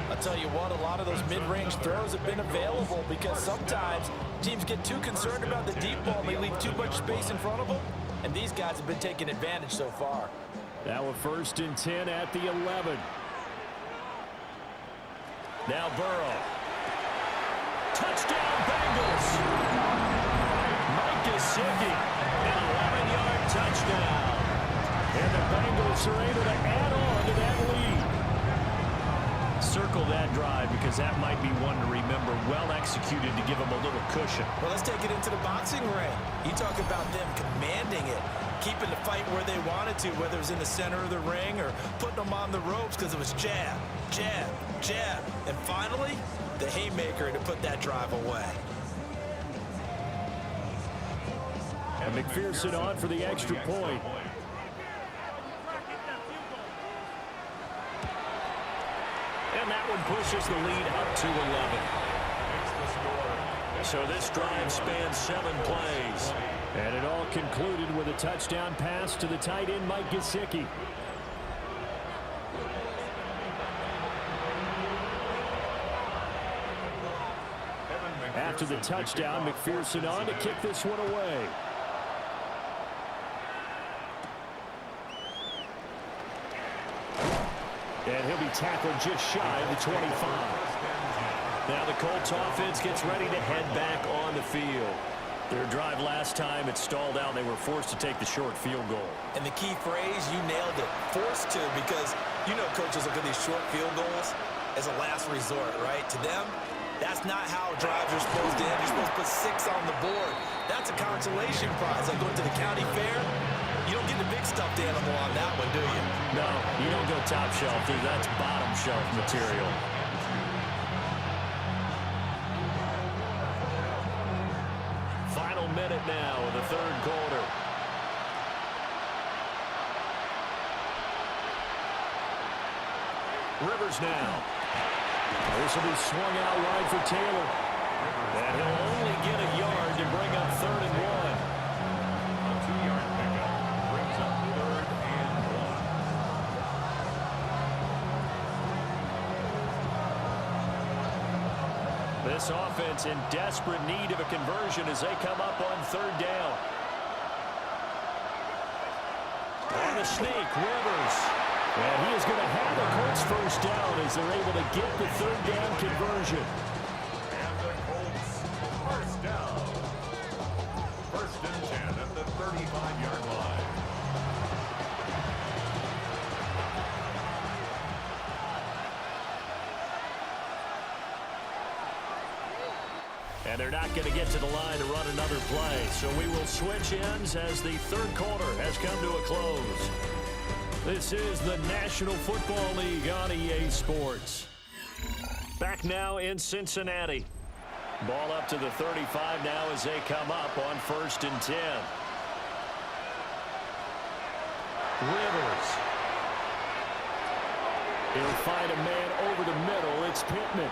I'll tell you what, a lot of those mid-range throws have been available because sometimes teams get too concerned about the deep ball and they leave too much space in front of them, and these guys have been taking advantage so far. Now a 1st and 10 at the 11. Now Burrow. Touchdown Bengals. Mike Gesicki, an 11-yard touchdown. And the Bengals are able to add on to that lead. Circle that drive because that might be one to remember. Well executed to give them a little cushion. Well, let's take it into the boxing ring. You talk about them commanding it, keeping the fight where they wanted to, whether it was in the center of the ring or putting them on the ropes because it was jab, jab, jab. And finally, the haymaker to put that drive away. And McPherson on for the extra point. And that one pushes the lead up to 11. So this drive spans 7 plays. And it all concluded with a touchdown pass to the tight end, Mike Gesicki. After the touchdown, McPherson on to kick this one away. And he'll be tackled just shy of the 25. Now the Colts offense gets ready to head back on the field. Their drive last time, it stalled out. They were forced to take the short field goal. And the key phrase, you nailed it, forced to, because you know coaches look at these short field goals as a last resort, right? To them, that's not how drives are supposed to end. You're supposed to put 6 on the board. That's a consolation prize. Like going to the county fair, you don't get the big stuffed animal on that one, do you? No, you don't go top shelf, dude. That's bottom shelf material. Final minute now in the 3rd quarter. Rivers now. This will be swung out wide for Taylor. And he'll only get a yard to bring up 3rd and 1. A 2-yard pickup brings up 3rd and 1. This offense in desperate need of a conversion as they come up on 3rd down. On the sneak, Rivers. And he is going to have the Colts first down as they're able to get the 3rd down conversion. And the Colts first down. 1st and 10 at the 35-yard line. And they're not going to get to the line to run another play. So we will switch ends as the 3rd quarter has come to a close. This is the National Football League on EA Sports. Back now in Cincinnati. Ball up to the 35 now as they come up on 1st and 10. Rivers. He'll find a man over the middle. It's Pittman.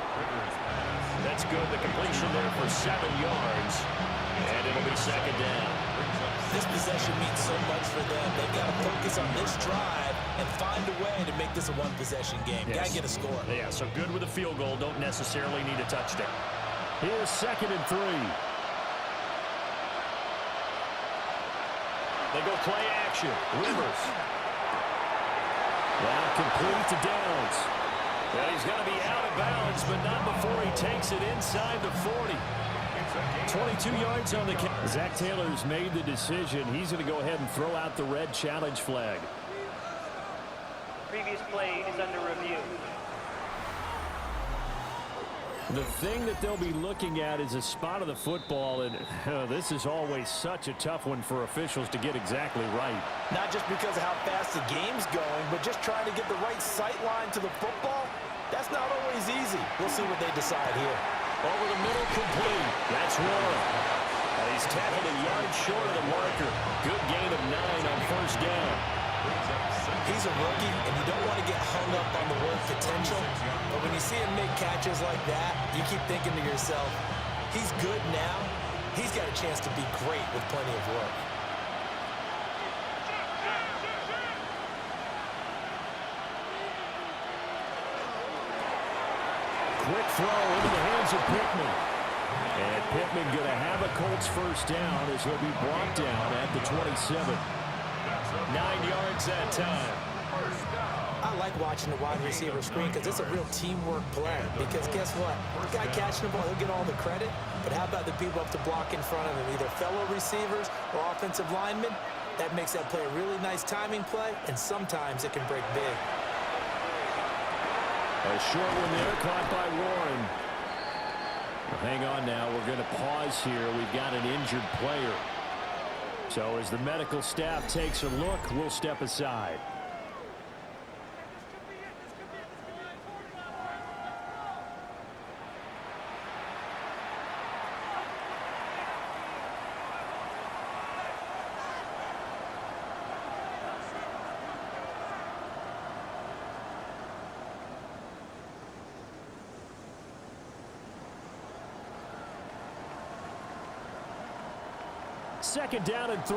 That's good. The completion there for 7 yards. And it'll be 2nd down. This possession means so much for them. They've got to focus on this drive and find a way to make this a one-possession game. Yes. Got to get a score. Yeah, so good with a field goal. Don't necessarily need a touchdown. Here's 2nd and 3. They go play action. Rivers. Now complete to Downs. And he's going to be out of bounds, but not before he takes it inside the 40. 22 yards on the count. Zach Taylor's made the decision. He's going to go ahead and throw out the red challenge flag. Previous play is under review. The thing that they'll be looking at is a spot of the football, and this is always such a tough one for officials to get exactly right. Not just because of how fast the game's going, but just trying to get the right sight line to the football. That's not always easy. We'll see what they decide here. Over the middle, complete. That's Warren. And he's tackled a yard short of the marker. Good gain of 9 on 1st down. He's a rookie, and you don't want to get hung up on the word potential. But when you see him make catches like that, you keep thinking to yourself, he's good now. He's got a chance to be great with plenty of work. quick throw into the hands of Pittman. And Pittman going to have a Colts first down as he'll be brought down at the 27. 9 yards that time. I like watching the wide receiver screen because it's a real teamwork play. Because guess what? The guy catching the ball, he'll get all the credit. But how about the people up to block in front of him, either fellow receivers or offensive linemen? That makes that play a really nice timing play, and sometimes it can break big. A short one there, caught by Warren. Well, hang on now. We're going to pause here. We've got an injured player. So as the medical staff takes a look, we'll step aside. Second down and 3.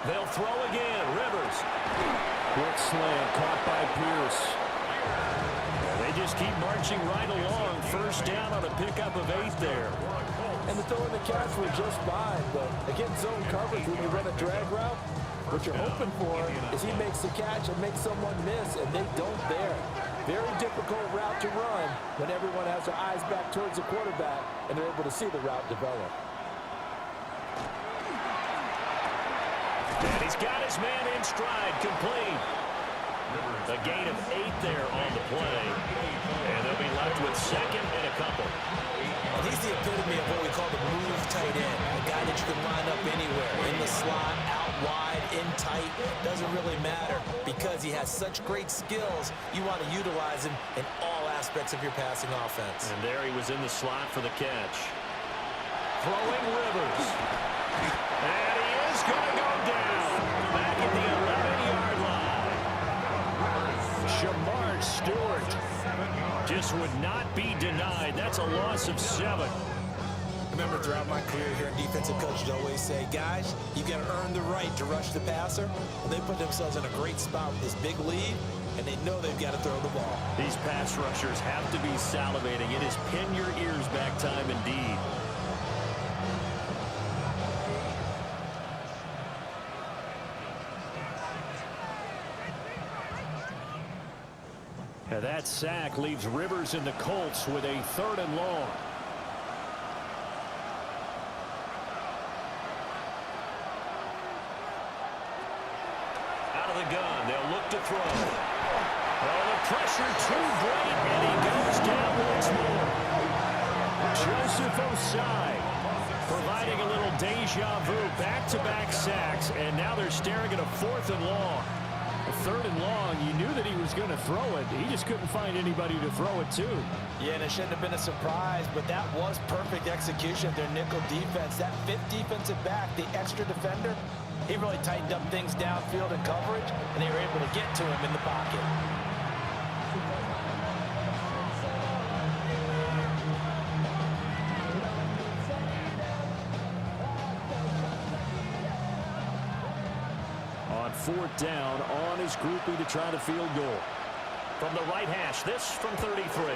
They'll throw again. Rivers. Quick slant caught by Pierce. They just keep marching right along. First down on a pickup of 8 there. And the throw and the catch were just fine. But against zone coverage, when you run a drag route, what you're hoping for is he makes the catch and makes someone miss, and they don't there. Very difficult route to run when everyone has their eyes back towards the quarterback and they're able to see the route develop. And he's got his man in stride, complete. A gain of 8 there on the play. And they'll be left with second and a couple. And he's the epitome of what we call the move tight end. A guy that you can line up anywhere, in the slot, out wide, in tight. Doesn't really matter because he has such great skills. You want to utilize him in all aspects of your passing offense. And there he was in the slot for the catch. Throwing Rivers. And he is going to go down. Back at the 11-yard line. Shamar Stewart just would not be denied. That's a loss of 7. Remember, throughout my career here in defensive coaches always say, guys, you got to earn the right to rush the passer. Well, they put themselves in a great spot with this big lead, and they know they've got to throw the ball. These pass rushers have to be salivating. It is pin your ears back time indeed. Now that sack leaves Rivers and the Colts with a 3rd and long. Out of the gun, they'll look to throw. Oh, the pressure too great, and he goes down once more. Joseph Osai providing a little deja vu, back-to-back sacks, and now they're staring at a 4th and long. A 3rd and long, you knew that he was going to throw it. He just couldn't find anybody to throw it to. Yeah, and it shouldn't have been a surprise, but that was perfect execution of their nickel defense. That 5th defensive back, the extra defender, he really tightened up things downfield and coverage, and they were able to get to him in the pocket. On 4th down, on his groupie to try to field goal. From the right hash, this from 33.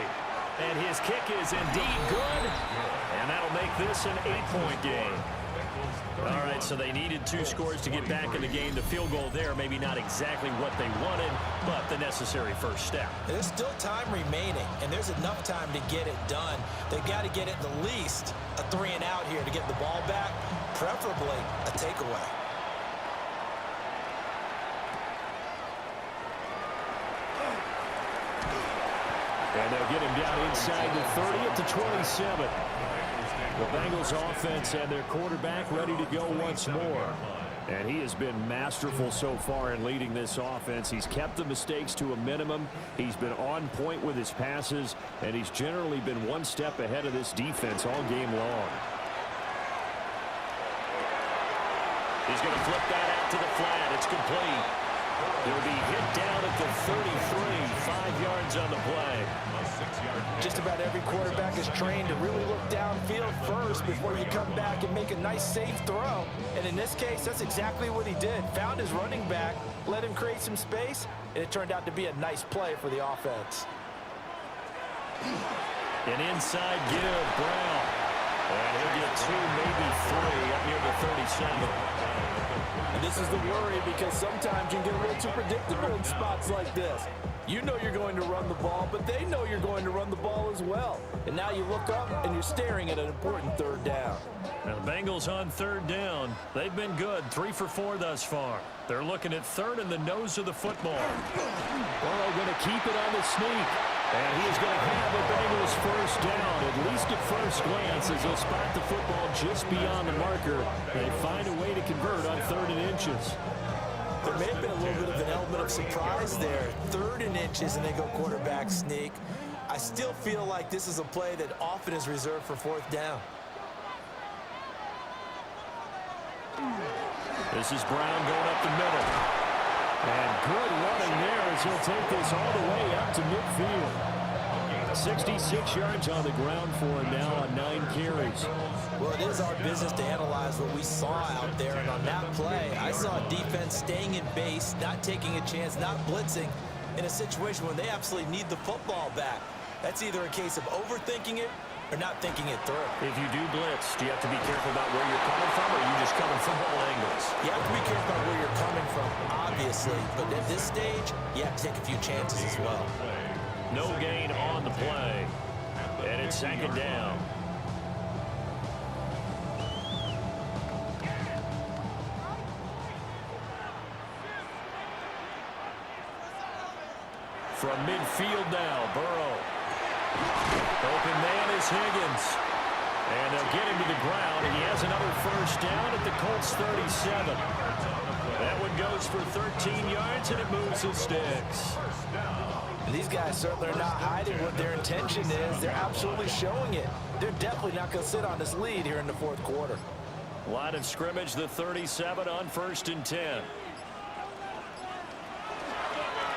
And his kick is indeed good. And that'll make this an 8-point game. All right, so they needed 2 scores to get back in the game. The field goal there, maybe not exactly what they wanted, but the necessary first step. There's still time remaining, and there's enough time to get it done. They've got to get at the least a 3-and-out here to get the ball back, preferably a takeaway. And they'll get him down inside the 30 at the 27. The Bengals offense and their quarterback ready to go once more. And he has been masterful so far in leading this offense. He's kept the mistakes to a minimum. He's been on point with his passes, and he's generally been one step ahead of this defense all game long. He's going to flip that out to the flat. It's complete. He'll be hit down at the 33, 5 yards on the play. Just about every quarterback is trained to really look downfield first before you come back and make a nice, safe throw. And in this case, that's exactly what he did. Found his running back, let him create some space, and it turned out to be a nice play for the offense. An inside give, Brown. And he'll get 2, maybe 3 up near the 37. And this is the worry, because sometimes you can get a little too predictable in spots like this. You know you're going to run the ball, but they know you're going to run the ball as well. And now you look up, and you're staring at an important third down. Now the Bengals on third down. They've been good, 3 for 4 thus far. They're looking at third in the nose of the football. Burrow going to keep it on the sneak. And he is going to have the Bengals first down, at least at first glance, as they'll spot the football just beyond the marker. They find a way to convert on 3rd and inches. There may have been a little bit of an element of surprise there. 3rd and inches, and they go quarterback sneak. I still feel like this is a play that often is reserved for 4th down. This is Brown going up the middle. And good running there as he'll take this all the way up to midfield. 66 yards on the ground for him now on 9 carries. Well, it is our business to analyze what we saw out there, and on that play, I saw a defense staying in base, not taking a chance, not blitzing, in a situation where they absolutely need the football back. That's either a case of overthinking it or not thinking it through. If you do blitz, do you have to be careful about where you're coming from, or are you just coming from all angles? You have to be careful about where you're coming from, obviously, but at this stage, you have to take a few chances as well. No gain on the play, and it's 2nd down. From midfield now, Burrow. Open man is Higgins. And they'll get him to the ground, and he has another first down at the Colts 37. That one goes for 13 yards, and it moves his sticks. These guys certainly are not hiding what their intention is. They're absolutely showing it. They're definitely not going to sit on this lead here in the 4th quarter. Line of scrimmage, the 37 on 1st and 10.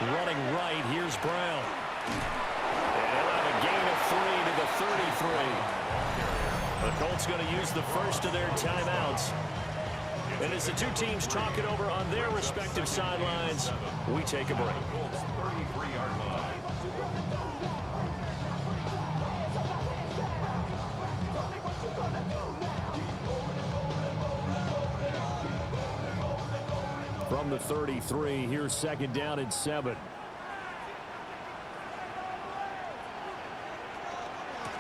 Running right, here's Brown. And he'll have a gain of 3 to the 33. The Colts going to use the first of their timeouts. And as the two teams talk it over on their respective sidelines, we take a break. From the 33, here's 2nd down and 7.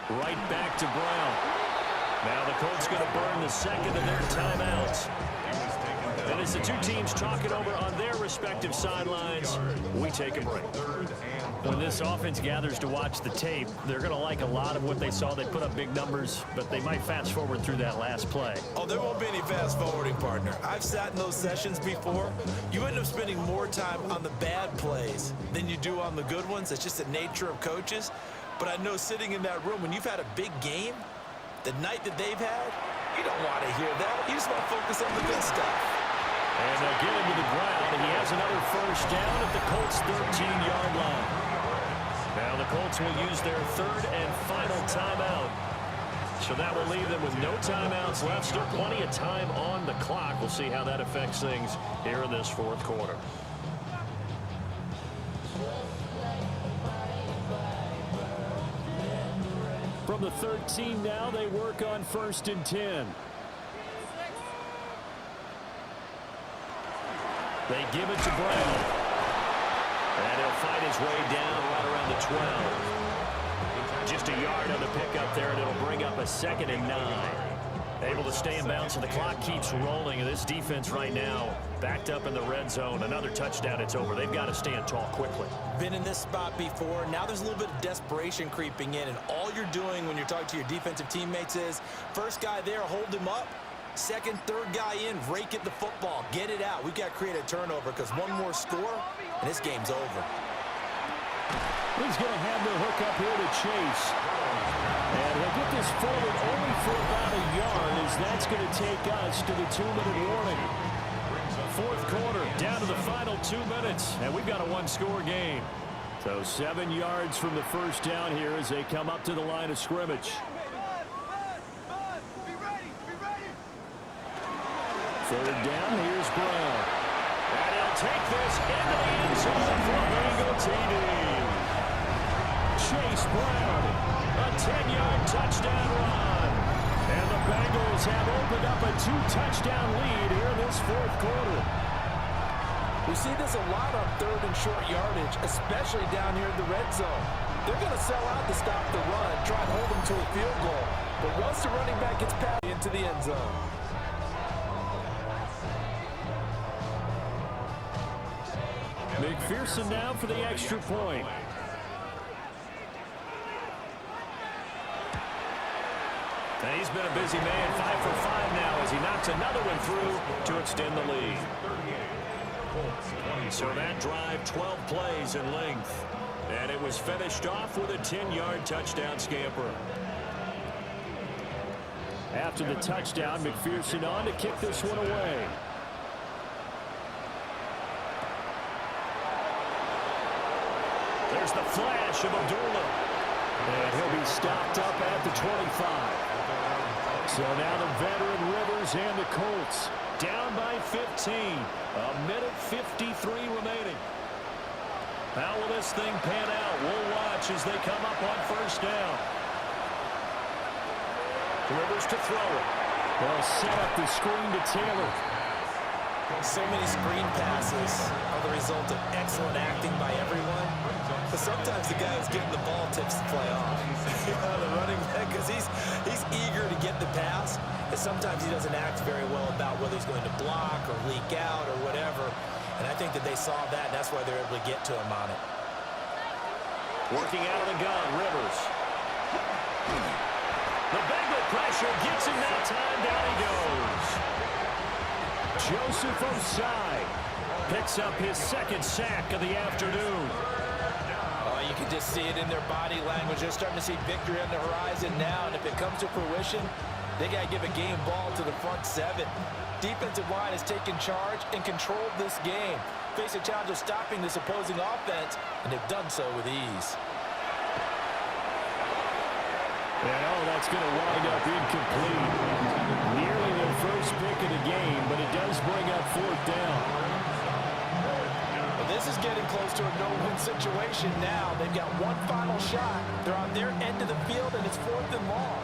Right back to Brown. Now the Colts going to burn the 2nd of their timeouts. And as the two teams talk it over on their respective sidelines, we take a break. When this offense gathers to watch the tape, they're going to like a lot of what they saw. They put up big numbers, but they might fast forward through that last play. Oh, there won't be any fast forwarding, partner. I've sat in those sessions before. You end up spending more time on the bad plays than you do on the good ones. It's just the nature of coaches. But I know sitting in that room, when you've had a big game, the night that they've had, you don't want to hear that. You just want to focus on the good stuff. And they'll get him to the ground, and he has another first down at the Colts' 13-yard line. Now the Colts will use their 3rd and final timeout. So that will leave them with no timeouts left. Still plenty of time on the clock. We'll see how that affects things here in this 4th quarter. From the 13 now, they work on 1st and 10. They give it to Brown. And he'll fight his way down right around the 12. Just a yard on the pickup there, and it'll bring up a 2nd and 9. Able to stay in bounds, and the clock keeps rolling. And this defense right now backed up in the red zone. Another touchdown, it's over. They've got to stand tall quickly. Been in this spot before. Now there's a little bit of desperation creeping in, and all you're doing when you're talking to your defensive teammates is first guy there, hold him up. 2nd, 3rd guy in, rake at the football. Get it out. We've got to create a turnover because one more score, and this game's over. He's going to have the hook up here to Chase. And he'll get this forward only for about a yard, as that's going to take us to the 2-minute warning. 4th quarter, down to the final 2 minutes, and we've got a 1-score game. So 7 yards from the first down here as they come up to the line of scrimmage. 3rd down, here's Brown. And he'll take this into the end zone for a Bengal TD. Chase Brown, a 10-yard touchdown run. And the Bengals have opened up a 2-touchdown lead here in this fourth quarter. We see this a lot on third and short yardage, especially down here in the red zone. They're going to sell out to stop the run, try and hold them to a field goal. But once the running back gets passed into the end zone. McPherson now for the extra point. And he's been a busy man, 5 for 5 now as he knocks another one through to extend the lead. So that drive, 12 plays in length. And it was finished off with a 10-yard touchdown scamper. After the touchdown, McPherson on to kick this one away. There's the flash of Abdullah. And he'll be stopped up at the 25. So now the veteran Rivers and the Colts down by 15. A minute 53 remaining. How will this thing pan out? We'll watch as they come up on first down. Rivers to throw it. They'll set up the screen to Taylor. So many screen passes are the result of excellent acting by everyone. But sometimes the guy who's getting the ball tips the play off. The running back, because he's eager to get the pass. And sometimes he doesn't act very well about whether he's going to block or leak out or whatever. And I think that they saw that, and that's why they're able to get to him on it. Working out of the gun, Rivers. The Bengal pressure gets him that time. Down he goes. Joseph Osai picks up his second sack of the afternoon. Oh, you can just see it in their body language. They're starting to see victory on the horizon now, and if it comes to fruition, they got to give a game ball to the front seven. Defensive line has taken charge and controlled this game. Face a challenge of stopping this opposing offense, and they've done so with ease. And that's going to wind up incomplete. Nearly their first pick of the game, but it does bring up fourth down. Well, this is getting close to a no-win situation now. They've got one final shot. They're on their end of the field, and it's 4th and long.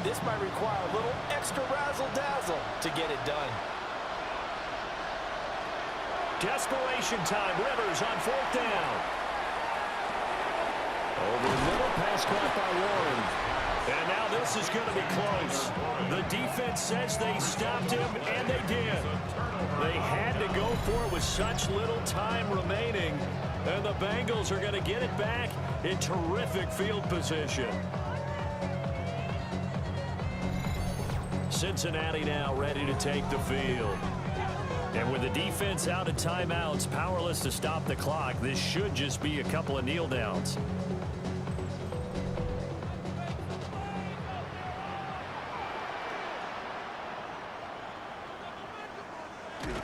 This might require a little extra razzle-dazzle to get it done. Desperation time. Rivers on 4th down. Over the middle, pass caught by Warren. And now this is going to be close. The defense says they stopped him, and they did. They had to go for it with such little time remaining. And the Bengals are going to get it back in terrific field position. Cincinnati now ready to take the field. And with the defense out of timeouts, powerless to stop the clock, this should just be a couple of kneel downs.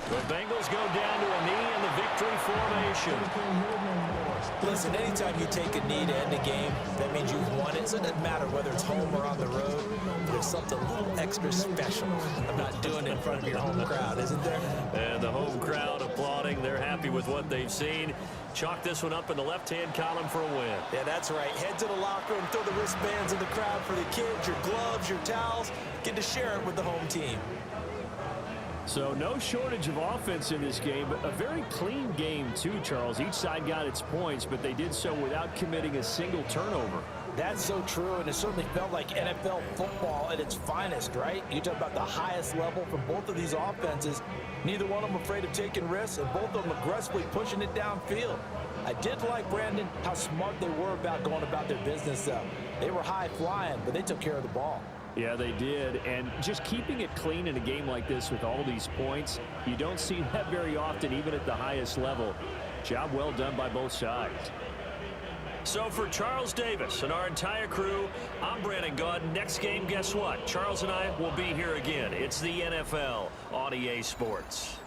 The Bengals go down to a knee in the victory formation. Listen, anytime you take a knee to end a game, that means you've won it. So it doesn't matter whether it's home or on the road. There's something a little extra special about doing it in front of your home crowd, isn't there? And the home crowd applauding. They're happy with what they've seen. Chalk this one up in the left-hand column for a win. Yeah, that's right. Head to the locker room, throw the wristbands in the crowd for the kids, your gloves, your towels. Get to share it with the home team. So no shortage of offense in this game, but a very clean game too, Charles. Each side got its points, but they did so without committing a single turnover. That's so true, and it certainly felt like NFL football at its finest, right? You talk about the highest level from both of these offenses. Neither one of them afraid of taking risks, and both of them aggressively pushing it downfield. I did like, Brandon, how smart they were about going about their business, though. They were high-flying, but they took care of the ball. Yeah, they did, and just keeping it clean in a game like this with all these points, you don't see that very often, even at the highest level. Job well done by both sides. So for Charles Davis and our entire crew, I'm Brandon Gaud. Next game, guess what? Charles and I will be here again. It's the NFL on EA Sports.